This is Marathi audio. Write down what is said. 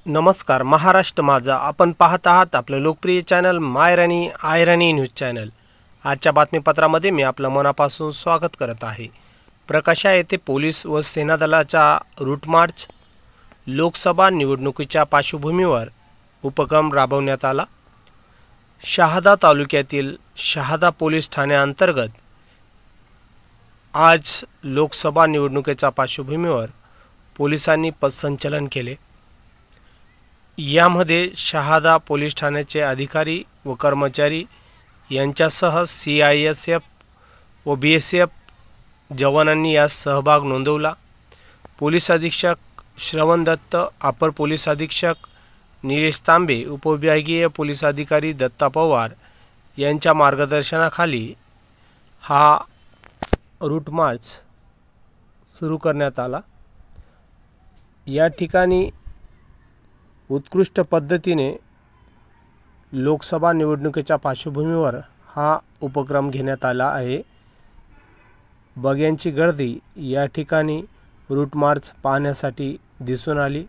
नमस्कार महाराष्ट्र माझा आपण पाहत आहात आपलं लोकप्रिय चॅनल मायराणी आयराणी न्यूज चॅनल। आजच्या बातमीपत्रामध्ये मी आपलं मनापासून स्वागत करत आहे। प्रकाशा येथे पोलीस व सेना दलाचा रूट मार्च लोकसभा निवडणुकीच्या पार्श्वभूमीवर उपक्रम राबवण्यात आला। शहादा तालुक्यातील शहादा पोलीस ठाण्याअंतर्गत आज लोकसभा निवडणुकीच्या पार्श्वभूमीवर पोलिसांनी पथसंचलन केले। यामध्ये शहादा पोलीस ठाण्याचे अधिकारी व कर्मचारी यांच्यासह CISF व BSF जवानांनी यात सहभाग नोंदवला। पोलीस अधीक्षक श्रवण दत्त, अपर पोलीस अधीक्षक निलेश तांबे, उपविभागीय पोलीस अधिकारी दत्ता पवार यांच्या मार्गदर्शनाखाली हा रूट मार्च सुरू करण्यात आला। या ठिकाणी उत्कृष्ट पद्धतीने लोकसभा निवडणुकीच्या पार्श्वभूमीवर हा उपक्रम घेण्यात आला आहे। बघ्यांची गर्दी या ठिकाणी रूट मार्च पाहण्यासाठी दिसून आली।